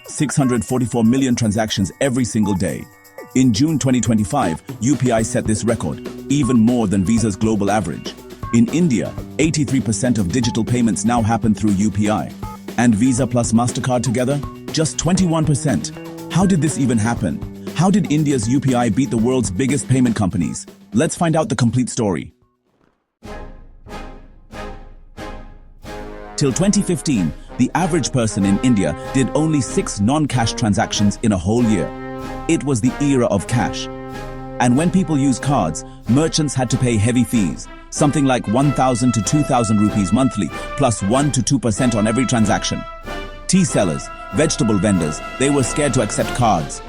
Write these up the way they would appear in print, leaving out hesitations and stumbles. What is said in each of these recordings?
644 million transactions every single day. In June 2025, UPI set this record, even more than Visa's global average. In India, 83% of digital payments now happen through UPI. And Visa plus MasterCard together? Just 21%. How did this even happen? How did India's UPI beat the world's biggest payment companies? Let's find out the complete story. Till 2015, the average person in India did only 6 non-cash transactions in a whole year. It was the era of cash. And when people use cards, merchants had to pay heavy fees, something like 1,000 to 2,000 rupees monthly, plus 1 to 2% on every transaction. Tea sellers, vegetable vendors, they were scared to accept cards.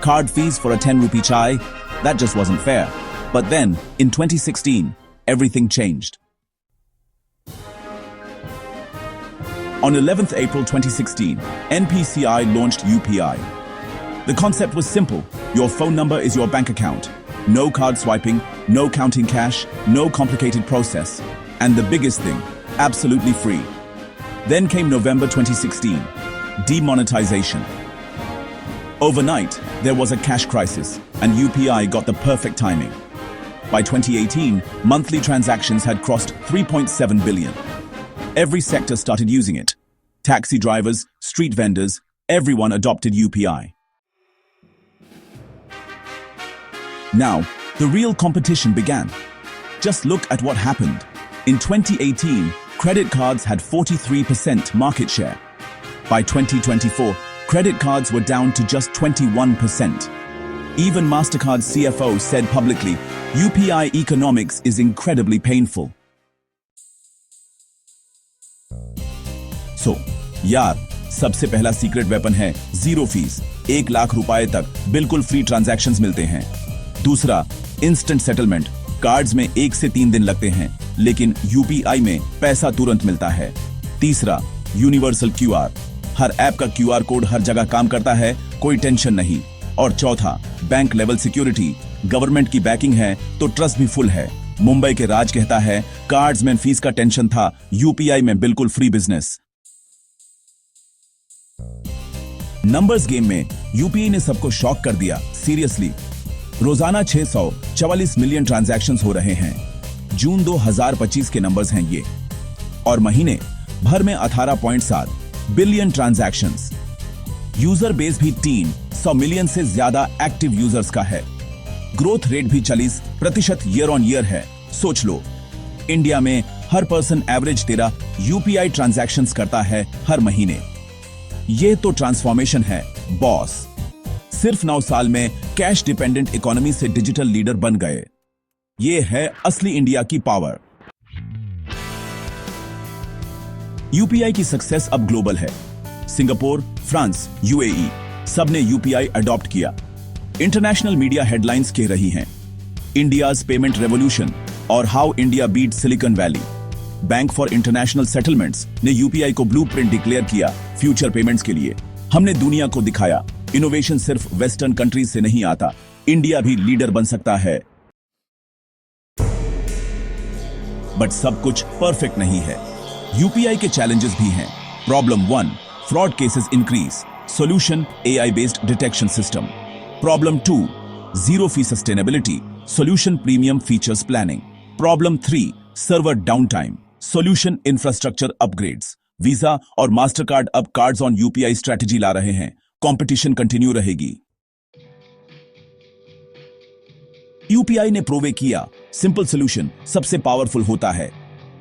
Card fees for a 10 rupee chai, that just wasn't fair. But then, in 2016, everything changed. On 11th April 2016, NPCI launched UPI. The concept was simple. Your phone number is your bank account. No card swiping, no counting cash, no complicated process. And the biggest thing, absolutely free. Then came November 2016, demonetization. Overnight, there was a cash crisis, and UPI got the perfect timing. By 2018, monthly transactions had crossed 3.7 billion. Every sector started using it. Taxi drivers, street vendors, everyone adopted UPI. Now, the real competition began. Just look at what happened. In 2018, credit cards had 43% market share. By 2024, credit cards were down to just 21%. Even MasterCard's CFO said publicly, UPI economics is incredibly painful. यार, सबसे पहला secret weapon है zero fees. 1 lakh रुपए तक बिल्कुल free transactions मिलते हैं। दूसरा, इंस्टेंट सेटलमेंट। कार्ड्स में 1 से 3 दिन लगते हैं, लेकिन यूपीआई में पैसा तुरंत मिलता है। तीसरा, यूनिवर्सल क्यूआर। हर ऐप का क्यूआर कोड हर जगह काम करता है, कोई टेंशन नहीं। और चौथा, बैंक लेवल सिक्योरिटी। गवर्नमेंट की बैकिंग है तो ट्रस्ट भी फुल है। मुंबई के राज कहता है, कार्ड्स में फीस का टेंशन था, यूपीआई में बिल्कुल फ्री बिजनेस। नंबर्स गेम में यूपीआई ने सबको शॉक कर दिया। सीरियसली, रोजाना 644 मिलियन ट्रांजैक्शंस हो रहे हैं। जून 2025 के नंबर्स हैं ये। और महीने भर में 18.7 बिलियन ट्रांजैक्शंस। यूजर बेस भी 300 मिलियन से ज्यादा एक्टिव यूजर्स का है। ग्रोथ रेट भी 40% ईयर ऑन ईयर है। सोच लो, इंडिया में हर पर्सन एवरेज 13 यूपीआई ट्रांजैक्शंस करता है हर महीने। ये तो ट्रांसफॉर्मेशन है बॉस। सिर्फ 9 साल में कैश डिपेंडेंट इकोनॉमी से डिजिटल लीडर बन गए। ये है असली इंडिया की पावर। यूपीआई की सक्सेस अब ग्लोबल है। सिंगापुर, फ्रांस, यूएई सबने यूपीआई अडॉप्ट किया। इंटरनेशनल मीडिया हेडलाइंस कह रही हैं, इंडियाज पेमेंट रेवोल्यूशन और how India beat Silicon Valley. Bank for international settlements ने यूपीआई को ब्लूप्रिंट डिक्लेयर किया फ्यूचर पेमेंट्स के लिए। हमने दुनिया को दिखाया, इनोवेशन सिर्फ वेस्टर्न कंट्रीज से नहीं आता, इंडिया भी लीडर बन सकता है। बट सब कुछ परफेक्ट नहीं है। यूपीआई के चैलेंजेस भी हैं। Problem 1, fraud cases increase. Solution, AI based detection system. Problem 2, zero fee sustainability. Solution, premium features planning. Problem 3, server down time. Solution, infrastructure upgrades. Visa और मास्टरकार्ड अब कार्ड्स ऑन यूपीआई स्ट्रेटेजी ला रहे हैं। Competition continue रहेगी। UPI ने prove किया, simple solution सबसे powerful होता है।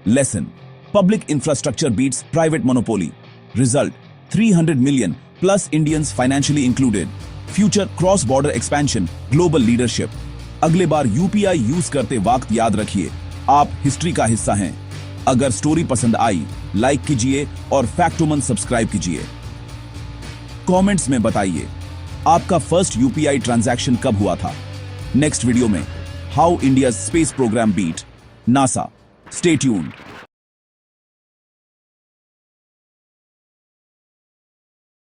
Lesson, public infrastructure beats private monopoly. Result, 300 million plus Indians financially included. Future, cross border expansion, global leadership. अगले बार यूपीआई यूज करते वक्त याद रखिए, आप हिस्ट्री का हिस्सा हैं। अगर स्टोरी पसंद आई, लाइक कीजिए और फैक्टोमन सब्सक्राइब कीजिए। कमेंट्स में बताइए, आपका फर्स्ट यूपीआई ट्रांजैक्शन कब हुआ था। नेक्स्ट वीडियो में how India space program beat NASA. Stay tuned.